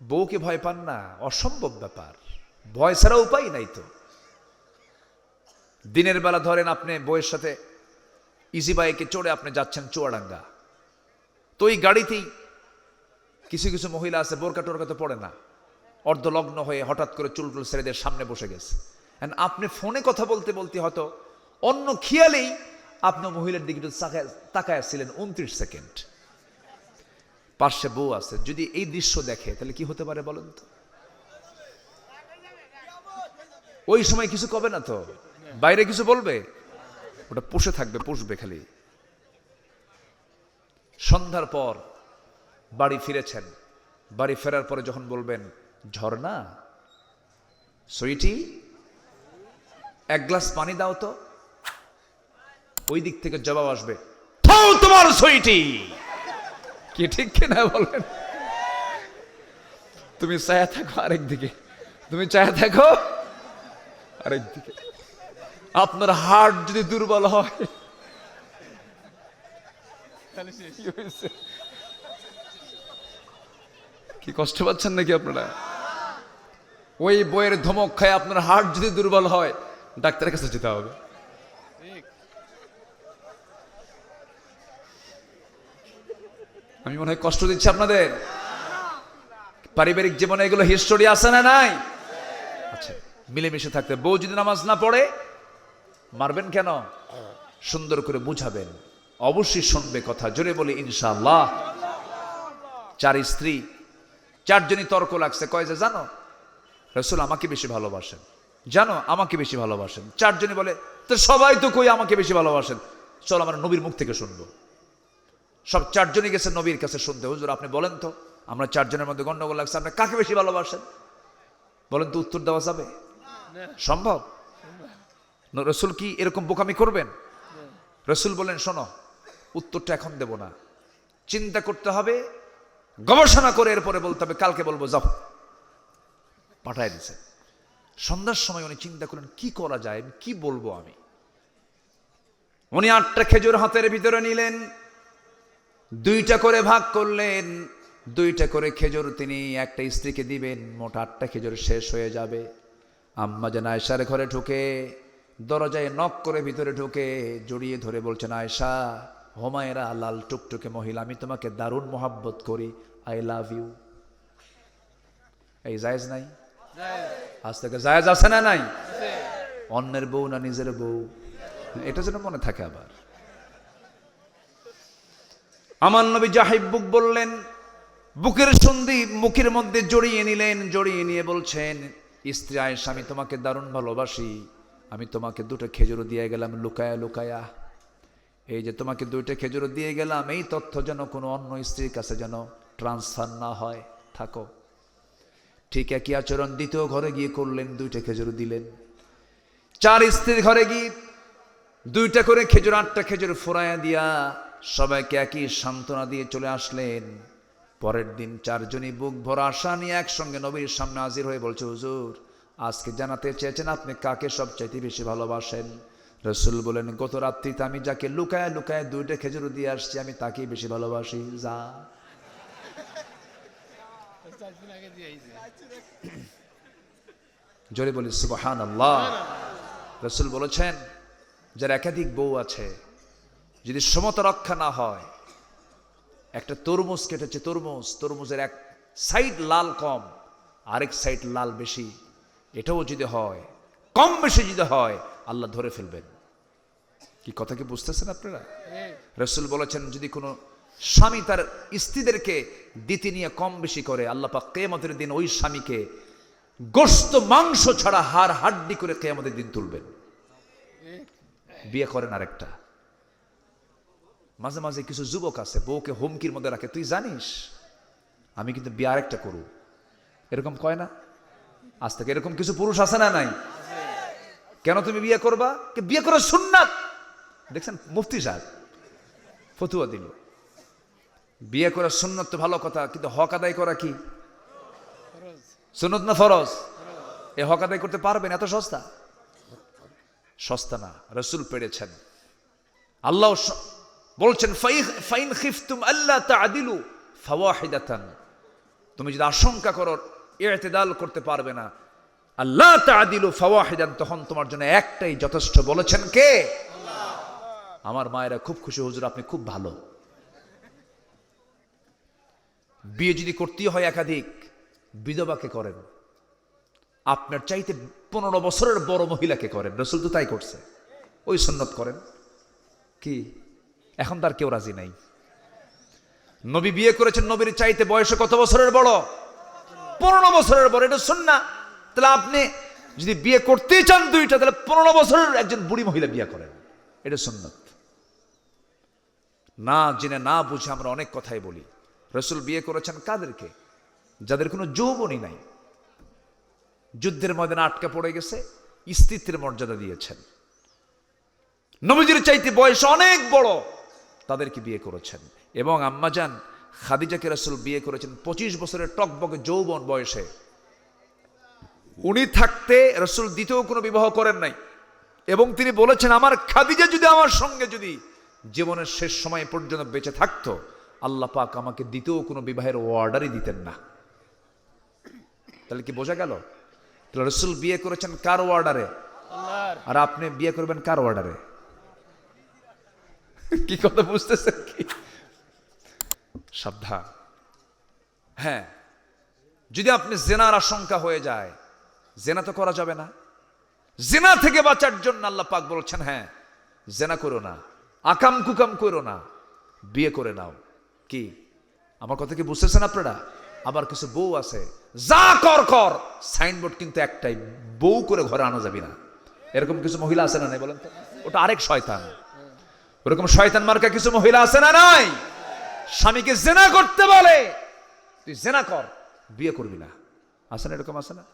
বউকে ভয় পান না, অসম্ভব ব্যাপার, ভয় ছাড়া উপায় নাই তো। দিনের বেলা ধরেন আপনি বউয়ের সাথে ইজি বাইকে চড়ে আপনি যাচ্ছেন চুয়াডাঙ্গা, তো ওই গাড়িতেই কিছু কিছু মহিলা আছে বোরকা টোরকা তো পড়ে না, অর্ধলগ্ন হয়ে হঠাৎ করে চুলটুল ছেড়েদের সামনে বসে গেছে। আপনি ফোনে কথা বলতে বলতে হয়তো অন্য খেয়ালেই আপনি মহিলার দিকে তাকায় ছিলেন 29 সেকেন্ড, পাশে বউ আছে। যদি এই দৃশ্য দেখে তাহলে কি হতে পারে বলেন তো? ওই সময় কিছু কবে না তো, বাইরে কিছু বলবে? ওটা পুষে থাকবে, পুষবে খালি। সন্ধ্যার পর বাড়ি ফিরেছেন, বাড়ি ফেরার পরে যখন বলবেন ঝর্ণা সুইটি 1 গ্লাস পানি দাও তো, ওই দিক থেকে জবাব আসবে তোমার সুইটি। কি ঠিক কিনা বলেন? তুমি চায়া থাকো আরেক দিকে, তুমি চায়া থাকো আরেক দিকে। আপনার হার্ট যদি দুর্বল হয়, কি কষ্ট পাচ্ছেন নাকি আপনারা? ওই বইয়ের ধমক খায় আপনার হার্ট যদি দুর্বল হয়, ডাক্তারের কাছে যেতে হবে। আমি মনে হয় কষ্ট দিচ্ছি আপনাদের। পারিবারিক জীবনে এগুলো হিস্টোরি আছে না নাই? আচ্ছা, মিলেমিশে থাকতে। বউ যদি নামাজ না পড়ে মারবেন কেন? সুন্দর করে বুঝাবেন, অবশ্যই শুনবে কথা, জোরে বলি ইনশাআল্লাহ। 4 স্ত্রী, 4 জনই তর্ক লাগছে, কয় যে জানো রাসূল আমাকে বেশি ভালোবাসেন, জানো আমাকে বেশি ভালোবাসেন। 4 জনই বলে তো সবাই তো কই আমাকে বেশি ভালোবাসেন, চল আমরা নবীর মুখ থেকে শুনবো। সব 4 জনই গেছে নবীর কাছে শুনতে, হুজুর আপনি বলেন তো, আমরা 4 জনের মধ্যে গন্ডগোল লাগছে, আপনি কাকে বেশি ভালোবাসেন বলেন তো? উত্তর দেওয়া যাবে? সম্ভব? রাসূল কি এরকম বোকামি করবেন? রাসূল বলেন শোনো, উত্তরটা এখন দেব না, চিন্তা করতে হবে, গবেষণা করে এরপরে বলতে হবে, কালকে বলবো, যাও। পাঠায় দিছে। সন্ধ্যার সময় উনি চিন্তা করেন কি করা যায়, কি বলবো আমি। উনি 8টা খেজুর হাতের ভিতরে নিলেন, 2টা করে ভাগ করলেন, 2টা করে খেজুর তিনি একটা স্ত্রীকে দিবেন, মোট 8টা খেজুর শেষ হয়ে যাবে। আম্মা জান আয়েশার ঘরে ঢুকে দরজায় নক করে ভিতরে ঢুকে জড়িয়ে ধরে বলছেন, আয়েশা হোমায়রা লাল টুকটুকে মহিলা, আমি তোমাকে দারুণ মোহাব্বত করি, আই লাভ ইউ। এই জায়েজ নাই? আজ থেকে জায়েজ আছে না নাই? অন্যের বউ না নিজের বউ, এটা যেন মনে থাকে। আবার আমার নবী জাহিব্বুক বললেন, বুকের সন্ধি মুখের মধ্যে জড়িয়ে নিলেন, জড়িয়ে নিয়ে বলছেন, স্ত্রী আয়েশা, আমি তোমাকে দারুণ ভালোবাসি, আমি তোমাকে 2টা খেজুর দিয়ে গেলাম লুকায়া লুকায়া। এই যে তোমাকে 2টা খেজুর দিয়ে গেলাম, এই তথ্য যেন কোনো অন্য স্ত্রীর কাছে যেন ট্রান্সফার না হয়, থাকো। ঠিক একই আচরণ দ্বিতীয় ঘরে গিয়ে করলেন, 2টা খেজুর দিলেন। 4 স্ত্রীর ঘরে গিয়ে 2টা করে খেজুর, 8টা খেজুর ফুরাইয়া দিয়া সবাইকে একই সান্ত্বনা দিয়ে চলে আসলেন। পরের দিন 4 জনই বুক ভরা আশা নিয়ে একসঙ্গে নবীর সামনে হাজির হয়ে বলছে, হুজুর, আজকে জানাতে চেয়েছেন আপনি কাকে সবচাইতে বেশি ভালোবাসেন। রাসূল বলেন, গত রাত্রিতে আমি যাকে লুকায় লুকায় 2টা খেজুর দিয়ে আসছি, আমি তাকেই বেশি ভালোবাসি। যা জোরে বলি সুবহানাল্লাহ। রাসূল বলেছেন, যার একাধিক বউ আছে, যদি সমতা রক্ষা না হয়, একটা তরমুজ কেটেছে, তরমুজের এক সাইড লাল কম, আরেক সাইড লাল বেশি, এটাও যদি হয়, কম বেশি যদি হয়, আল্লাহ ধরে ফেলবেন। কি কথা কি বুঝতেছেন আপনারা? রাসূল বলেছেন, যদি কোনো স্বামী তার স্ত্রীদেরকে দিতে নিয়ে কম বেশি করে, আল্লাহ পাক কিয়ামতের দিন ওই স্বামীকে গোশত মাংস ছাড়া হাড় হাড্ডি করে কিয়ামতের দিন তুলবেন। বিয়ে করেন আরেকটা। মাঝে মাঝে কিছু যুবক আছে বউকে হুমকির মধ্যে রাখে, তুই জানিস আমি কিন্তু বিয়ে আরেকটা করব, এরকম কয় না? আজ থেকে এরকম কিছু পুরুষ আছে না নাই? কেন তুমি বিয়ে করবা? বিয়ে করা সুন্নাত। দেখছেন, মুফতি সাহেব ফতুয়া দিল, বিয়ে করা সুন্নাত তো ভালো কথা, কিন্তু হক আদায় করা কি সুন্নাত না ফরজ? এই হক আদায় করতে পারবেন? এত সস্তা? সস্তা না। রাসূল পেরেছেন। আল্লাহ বলছেন, ফাইন খিফতুম আল্লা তা'দিলু ফাওয়াহিদাতান, তুমি যদি আশঙ্কা করো ইতিদাল করতে পারবে না, আল্লাহ তা'দিলু ফাওয়াহিদান, তখন তোমার জন্য একটাই যথেষ্ট। বলেছেন কে? আল্লাহ। আমার মায়েরা খুব খুশি, হুজুর আপনি খুব ভালো। বিয়ে যদি করতে হয় একাধিক, বিধবাকে করেন, আপনার চাইতে 15 বছরের বড় মহিলাকে করেন। রাসূল তো তাই করছে, ওই সুন্নাত করেন। কি এখন তার কেউ রাজি নাই? নবী বিয়ে করেছেন, নবীর চাইতে বয়সে কত বছরের বড়? 15 বছরের বড়। এটা সুন্নাত। তাহলে আপনি যদি বিয়ে করতেই চান 2টা, তাহলে 15 বছরের একজন বুড়ি মহিলা বিয়ে করেন, এটা সুন্নাত। না জেনে না বুঝে আমরা অনেক কথাই বলি। রাসূল বিয়ে করেছেন কাদেরকে? যাদের কোনো যৌবনই নাই, যুদ্ধের ময়দানে আটকা পড়ে গেছে, স্ত্রীত্বের মর্যাদা দিয়েছেন। নবীজির চাইতে বয়স অনেক বড়, তাদেরকে বিয়ে করেছেন। এবং আম্মাজান খাদিজাকে রাসূল বিয়ে করেছেন 25 বছরের টকবকে যৌবন বয়সে। উনি থাকতে রাসূল দ্বিতীয় কোনো বিবাহ করেন নাই, এবং তিনি বলেছেন, আমার খাদিজা যদি আমার সঙ্গে যদি জীবনের শেষ সময় পর্যন্ত বেঁচে থাকতো, আল্লাহ পাক আমাকে দ্বিতীয় কোনো বিবাহের অর্ডারই দিতেন না। তাহলে কি বোঝা গেল? তাহলে রাসূল বিয়ে করেছেন কার অর্ডারে? আল্লাহর। আর আপনি বিয়ে করবেন কার অর্ডারে? কি কথা বুঝতেছেন কি? সাবধান। হ্যাঁ, যদি আপনি জেনার আশঙ্কা হয়ে যায়, জেনা তো করা যাবে না। জেনা থেকে বাঁচার জন্য আল্লাহ পাক বলছেন, হ্যাঁ জেনা করো না, আকাম কুকাম করো না, বিয়ে করে নাও। কি আমার কথা কি বুঝতেছেন আপনারা? আবার কিছু বউ আছে, যা কর কর, সাইনবোর্ড কিন্তু একটাই, বউ করে ঘরে আনা যাবে না। এরকম কিছু মহিলা আছে না নাই বলেন তো? ওটা আরেক শয়তান। ওরকম শয়তান মার্কা কিছু মহিলা আছে না নাই? স্বামীকে জেনা করতে বলে, তুই জেনা কর, বিয়ে করবি না। আছে না এরকম? আছে না?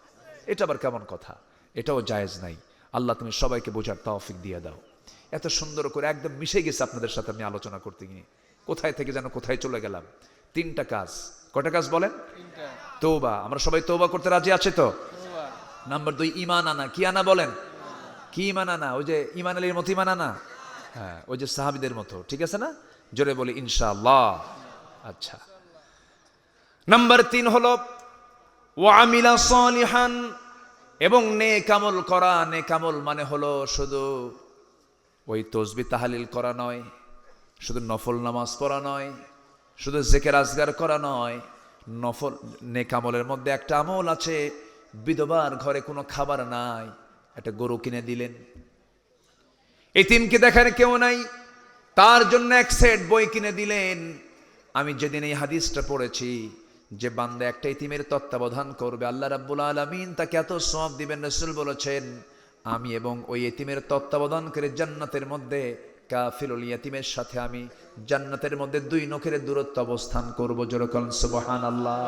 এটা আবার কেমন কথা? এটাও জায়েজ নাই। আল্লাহ তুমি সবাইকে বোঝার তৌফিক দিয়ে দাও। এত সুন্দর করে একদম মিশে গেছে আপনাদের সাথে আমি আলোচনা করতে গিয়ে, কোথায় থেকে যেন কোথায় চলে গেলাম। 3টা কাজ। কয়টা কাজ বলেন? 3টা। তওবা। আমরা সবাই তওবা করতে রাজি আছে তো? নাম্বার 2, ঈমান আনা। কি আনা বলেন? কি ঈমান আনা? ওই যে ঈমান আলীর মতো ঈমান আনা। হ্যাঁ, ওই যে সাহাবীদের মতো, ঠিক আছে না? জোরে বলি ইনশাআল্লাহ। আচ্ছা, নাম্বার 3 হলো ওয়া আমিলা সালিহান, এবং নেক আমল করা। নেক আমল মানে হলো শুধু ওই তাসবিহ তাহলিল করা নয়, শুধু নফল নামাজ পড়া নয়, শুধু জিকির আজগার করা নয়। নফল নেক আমলের মধ্যে একটা আমল আছে, বিধবার ঘরে কোনো খাবার নাই, একটা গরু কিনে দিলেন। এতিমকে দেখেন কেউ নাই, তার জন্য 1 সেট বই কিনে দিলেন। আমি যেদিন এই হাদিসটা পড়েছি যে বান্দা একটা ইতিমের তত্ত্বাবধান করবে আল্লাহ রাব্বুল আলামিন তাকে এত সওয়াব দিবেন। রাসূল বলেছেন আমি এবং ওই ইতিমের তত্ত্বাবধান করে জান্নাতের মধ্যে কাফিলুল ইয়াতিমের সাথে আমি জান্নাতের মধ্যে 2 নখের দূরত্ব অবস্থান করব। জোরে বলেন সুবহানাল্লাহ।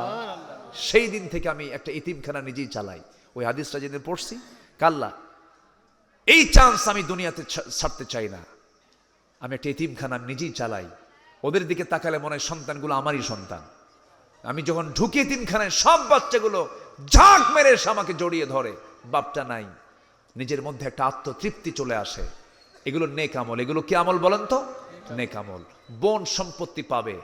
সেই দিন থেকে আমি একটা ইতিমখানা নিজেই চালাই। ওই হাদিসটা যেদিন পড়ছি কাল্লা এই চান্স আমি দুনিয়াতে ছাড়তে চাই না। আমি একটা ইতিমখানা নিজেই চালাই। ওদের দিকে তাকালে মনে হয় সন্তানগুলো আমারই সন্তান। আমি যখন ঢুকি ইতিমখানায় সব বাচ্চাগুলো ঝাঁক মেরে এসে আমাকে জড়িয়ে ধরে, বাপটা নাই, নিজের মধ্যে একটা আত্মতৃপ্তি চলে আসে। এগুলো নেক আমল। এগুলো কি আমল বলেন তো? নেক আমল। বোন সম্পত্তি পাবে,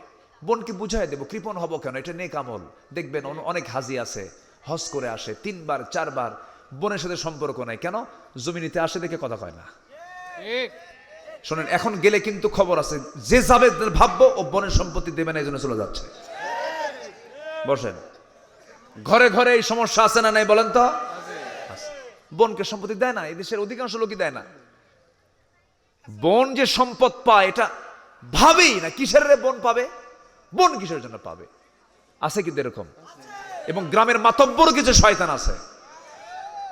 বোনকে বুঝাই দেবো, কৃপণ হব কেন, এটা নেক আমল। দেখবেন অনেক হাজি আছে হজ করে আসে 3 বার 4 বার, বোনের সাথে সম্পর্ক নাই, কেন? জমিনিতে আসে দেখে কথা কয় না। শোনেন, এখন গেলে কিন্তু খবর আছে, যে যাবে ভাববো ও বোনের সম্পত্তি দেবে না, এই জন্য চলে যাচ্ছে। বসেন, ঘরে ঘরে এই সমস্যা আছে না নাই বলেন তো? বোনকে সম্পত্তি দেয় না, এই দেশের অধিকাংশ লোকই দেয় না। বোন যে সম্পদ পায় এটা ভাবেই না, কিসের রে বোন পাবে, বোন কিসের জন্য পাবে, আছে কিন্তু এরকম। এবং গ্রামের মাতব্বর কিছু শয়তান আছে,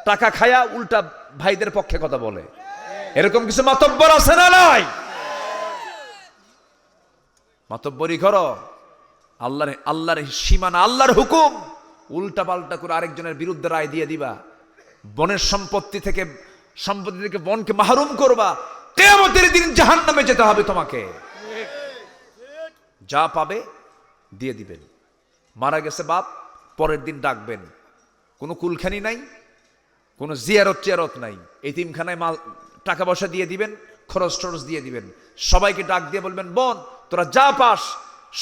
টাকা খায়া উল্টা ভাইদের পক্ষে কথা বলে, এরকম কিছু মাতব্বর আছে না নাই? মাতব্বরি করো, আল্লাহর সীমানা, আল্লাহর হুকুম উল্টা পাল্টা করে আরেকজনের বিরুদ্ধে রায় দিয়ে দিবা, বনের সম্পত্তি থেকে বনকে মাহরুম করবা, কিয়ামতের দিন জাহান্নামে যেতে হবে তোমাকে। যা পাবে দিয়ে দিবেন। মারা গেছে বাপ, পরের দিন ডাকবেন, কোনো কুলখানি নাই, কোনো জিয়ারত নাই, এতিমখানায় মাল টাকা পয়সা দিয়ে দিবেন, খরচ টরচ দিয়ে দিবেন, সবাইকে ডাক দিয়ে বলবেন বোন তোরা যা পাস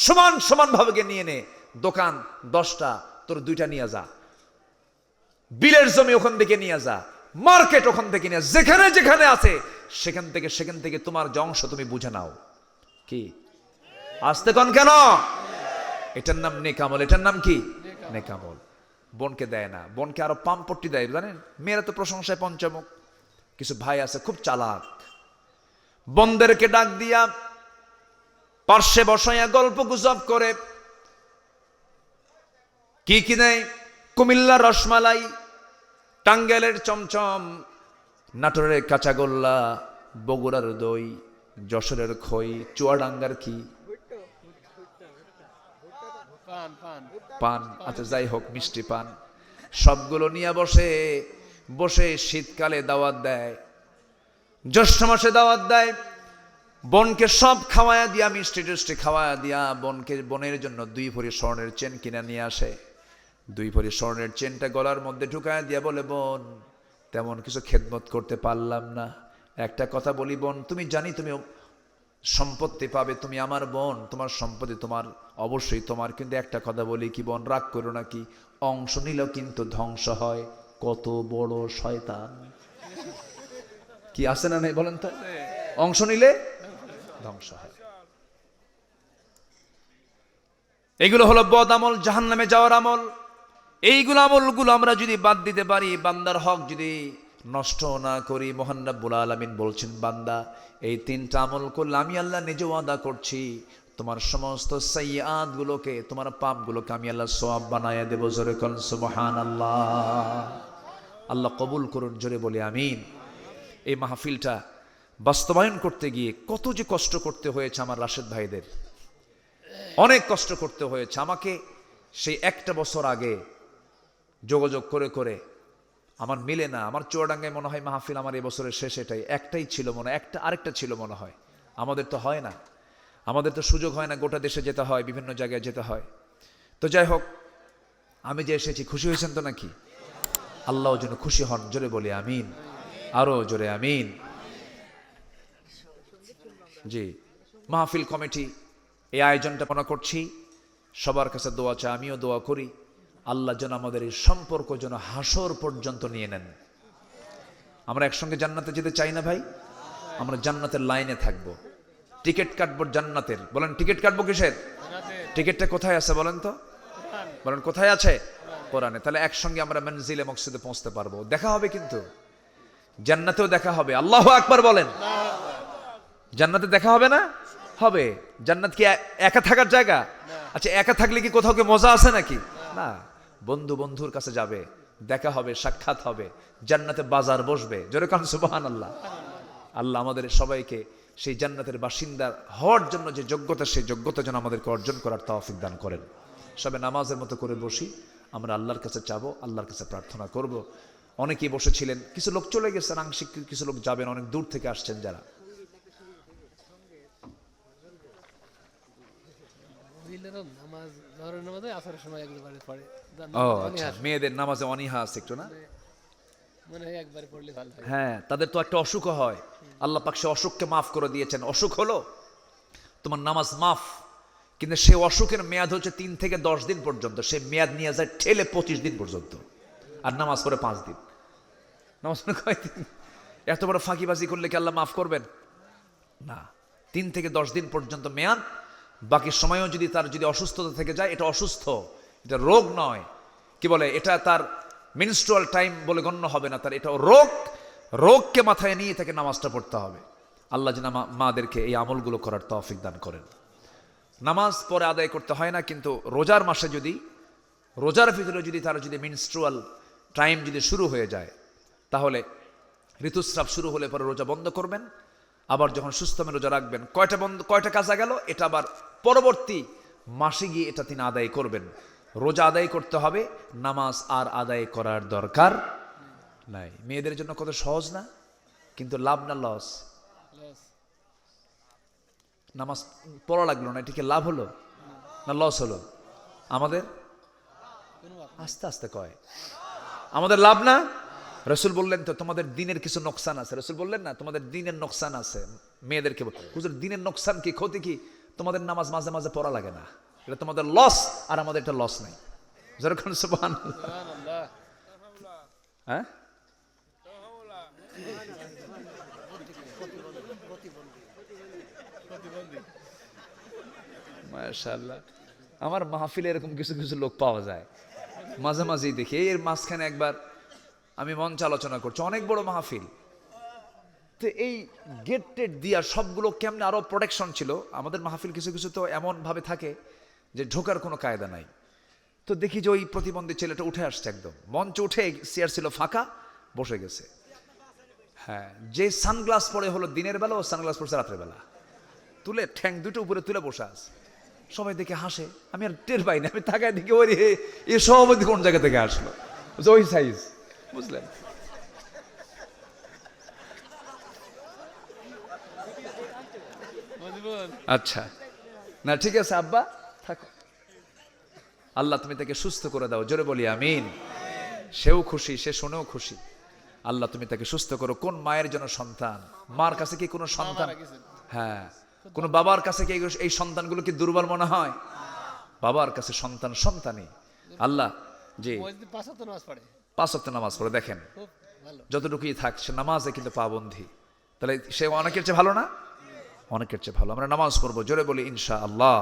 সমান সমান ভাবে নিয়ে নে, দোকান 10টা তোর 2টা নিয়ে যা, বিলের জমি ওখান থেকে নিয়ে যা, মার্কেট ওখান থেকে নিয়ে, যেখানে যেখানে আছে সেখান থেকে তোমার যে অংশ তুমি বুঝে নাও। কি আসতে কন কেন? এটার নাম নেক আমল। এটার নাম কি? নেক আমল। বোনকে দেয় না, বোনকে আরো পাম্পট্টি দেয়, জানেন? মেয়েরা তো প্রশংসায় পঞ্চমুখ। কিছু ভাই আছে খুব চালাক, বোনদেরকে ডাক দিয়া পার্শ্বে বসাইয়া গল্প গুজব করে, কি কি নেয়? কুমিল্লার রসমালাই, টাঙ্গাইলের চমচম, নাটোরের কাঁচাগোল্লা, বগুড়ার দই, যশোরের খই, চুয়াডাঙ্গার কি পান, আচ্ছা যাই হোক, মিষ্টি পান, সবগুলো নিয়ে বসে শীতকালে দাওয়াত দেয়, জ্যৈষ্ঠ মাসে দাওয়াত দেয়, বোনকে সব খাওয়ায়া দিয়া, মিষ্টি টিষ্টি খাওয়ায়া দিয়া বোনের জন্য 2 ভরি স্বর্ণের চেন কিনে নিয়ে আসে। 2 ভরি স্বর্ণের চেনটা গলার মধ্যে ঢুকায়া দিয়া বলে, বোন তেমন কিছু খেদমত করতে পারলাম না, একটা কথা বলি বোন, তুমি জানি তুমি সম্পত্তি পাবে, তুমি আমার বোন, তোমার সম্পত্তি তোমার, অবশ্যই তোমার, কিন্তু একটা কথা বলি কি বোন, রাগ করো নাকি, অংশ নিলেও কিন্তু ধ্বংস হয়, কত বড় শয়তান। কি আছে না নাই বলেন তো? অংশ নিলে ধ্বংস হয়। এগুলো হলো বদ আমল, জাহান্নামে যাওয়ার আমল। এইগুলো আমলগুলো আমরা যদি বাদ দিতে পারি, বান্দার হক যদি নষ্ট না করি, মহান রব্বুল আলামিন বলছেন বান্দা এই 3টা আমল করলে আমি আল্লাহ নিজে ওয়াদা করছি তোমার সমস্ত সাইয়্যাত গুলোকে, তোমার পাপ গুলোকে আমি আল্লাহ সওয়াব বানায়া দেব। জোরে কোন সুবহানাল্লাহ। আল্লাহ কবুল করুন, জোরে বলি আমিন। এই মাহফিলটা বাস্তবায়ন করতে গিয়ে কত যে কষ্ট করতে হয়েছে আমার রাশেদ ভাইদের, অনেক কষ্ট করতে হয়েছে আমাকে। সেই 1টা বছর আগে যোগাযোগ করে আমার মিলে না, আমার চুয়াডাঙ্গায় মনে হয় মাহফিল আমার এবছরের শেষ, একটাই ছিল মনে হয়, আরেকটা ছিল মনে হয়। আমাদের তো হয় না, আমাদের তো সুযোগ হয় না, গোটা দেশে যেতে হয়, বিভিন্ন জায়গায় যেতে হয়। তো যাই হোক, আমি যে এসেছি, খুশি হয়েছেন তো নাকি? আল্লাহ যেন খুশি হন, জোরে বলি আমিন, আরো জোরে আমিন। জি, মাহফিল কমিটি এই আয়োজনটা মনে করছি, সবার কাছে দোয়া চাই, আমিও দোয়া করি আল্লাহ যেন আমাদের এই সম্পর্ক যেন হাসর পর্যন্ত নিয়ে নেন। আমরা একসঙ্গে জান্নাতে যেতে চাই না ভাই? আমরা জান্নাতের লাইনে থাকবো, টিকিট কাটবো জান্নাতের। বলেন টিকিট কাটবো কিসের? টিকিটটা কোথায় আছে বলেন তো? বলেন কোথায় আছে? কোরআনে। তাহলে একসঙ্গে আমরা মনজিলে মকসুদে পৌঁছতে পারবো, দেখা হবে, কিন্তু জান্নাতেও দেখা হবে। আল্লাহু আকবার বলেন। জান্নাতে দেখা হবে না? হবে। জান্নাত কি একা থাকার জায়গা? আচ্ছা, একা থাকলে কি কোথাও কি মজা আছে নাকি? না, বন্ধু বন্ধুর কাছে যাবে, দেখা হবে, সাক্ষাৎ হবে, জান্নাতে বাজার বসবে। জোরে কান সুবহানাল্লাহ। আল্লাহ আমাদের সবাইকে সেই জান্নাতের বাসিন্দা হওয়ার জন্য যে যোগ্যতা, সেই যোগ্যতা যেন আমাদেরকে অর্জন করার তৌফিক দান করেন। সবে নামাজের মতো করে বসি, আমরা আল্লাহর কাছে চাবো, আল্লাহর কাছে প্রার্থনা করব। অনেকেই বসেছিলেন, কিছু লোক চলে গেছেন, আংশিক কিছু লোক যাবেন, অনেক দূর থেকে আসছেন যারা। ও আচ্ছা, মেয়েদের নামাজে অনীহা আছে একটু না? হ্যাঁ, তাদের তো একটা অসুখ হয়, আল্লাহ পাক সে অসুখকে মাফ করে দিয়েছেন। অসুখ হলো তোমার নামাজ মাফ, কিন্তু সে অসুখের মেয়াদ হচ্ছে 3 থেকে 10 দিন পর্যন্ত। সে মেয়াদ নিয়ে যায় ঠেলে 25 দিন পর্যন্ত, আর নামাজ পড়ে 5 দিন। নামাজ পড়ে কয়দিন? এত বড় ফাঁকিবাজি করলে কি আল্লাহ মাফ করবেন? না, 3 থেকে 10 দিন পর্যন্ত মেয়াদ। বাকি সময়ও যদি তার যদি অসুস্থতা থেকে যায়, এটা অসুস্থ, এটা রোগ নয়। কি বলে, এটা তার মেনস্ট্রুয়াল টাইম বলে গণ্য হবে না, তার এটা রোগ। রোগকে মাথায় নিয়ে তাকে নামাজটা পড়তে হবে। আল্লাহ যেন মাদেরকে এই আমলগুলো করার তৌফিক দান করেন। নামাজ পরে আদায় করতে হয় না, কিন্তু রোজার মাসে যদি, রোজার ভিতরে যদি তার যদি মেনস্ট্রুয়াল টাইম যদি শুরু হয়ে যায়, তাহলে ঋতুস্রাব শুরু হলে পরে রোজা বন্ধ করবেন। আবার যখন সুস্থমে রোজা রাখবেন, কয়টা কাজা গেল, এটা আবার পরবর্তী মাসে গিয়ে এটা তিনি আদায় করবেন। রোজা আদায় করতে হবে, নামাজ আর আদায় করার দরকার নাই। মেয়েদের জন্য কত সহজ না, কিন্তু লাভ না লস? নামাজ পড়া লাগলো না, এটিকে লাভ হলো না লস হলো? আমাদের আস্তে আস্তে কয় আমাদের লাভ না? রসুল বললেন তো তোমাদের দিনের কিছু নোকসান আছে। রসুল বললেন না তোমাদের দিনের নোকসান আছে? মেয়েদেরকে হুজুর দিনের নোকসান কি, ক্ষতি কি? তোমাদের নামাজ মাঝে মাঝে পড়া লাগে না, এটা তোমাদের লস, আর আমাদের এটা লস নাই। যেরকম সুবহানাল্লাহ। হ্যাঁ, মাশাআল্লাহ, আমার মাহফিলে এরকম কিছু কিছু লোক পাওয়া যায়, মাঝে মাঝেই দেখি। এর মাঝখানে একবার আমি মঞ্চে আলোচনা করছি, অনেক বড় মাহফিল, তো এই গেট টেট দিয়া সবগুলো কেমনে আরো প্রোটেকশন ছিল। আমাদের মাহফিল কিছু কিছু তো এমন ভাবে থাকে যে ঢোকার কোনো কায়দা নাই। তো দেখি যে ওই প্রতিবন্ধী ছেলেটা উঠে আসছে, একদম মঞ্চে উঠে, চেয়ার ছিল ফাঁকা, বসে গেছে। হ্যাঁ, যে সানগ্লাস পরে হলো দিনের বেলা, ও সানগ্লাস পড়ছে রাত্রের বেলা, তুলে ঠ্যাং দুটো উপরে তুলে বসে আছে। সবাই দেখে হাসে, আমি আর টের পাই না। আমি তাকায় দেখি ওই এ সভাপতি কোন জায়গা থেকে আসলো, ওই সাইজ, বুঝলেন? আচ্ছা, না ঠিক আছে আব্বা, থাকো। আল্লাহ তুমি তাকে সুস্থ করে দাও, জোরে বলি আমিন। সেও খুশি, সে শুনেও খুশি। আল্লাহ তুমি তাকে সুস্থ করো। কোন মায়ের জন্য সন্তান? মার কাছে কি কোনো সন্তান, হ্যাঁ, কোন বাবার কাছে কি এই সন্তানগুলো কি দুর্বল মনে হয়? বাবার কাছে সন্তান সন্তানই। আল্লাহ জি 5 ওয়াক্ত নামাজ পড়ে, দেখেন যতটুকুই থাক সে নামাজে কিন্তু পাবন্ধী, তাহলে সে অনেকের চেয়ে ভালো না? অনেকের চেয়ে ভালো। আমরা নামাজ পড়বো, জোরে বলি ইনশাআল্লাহ।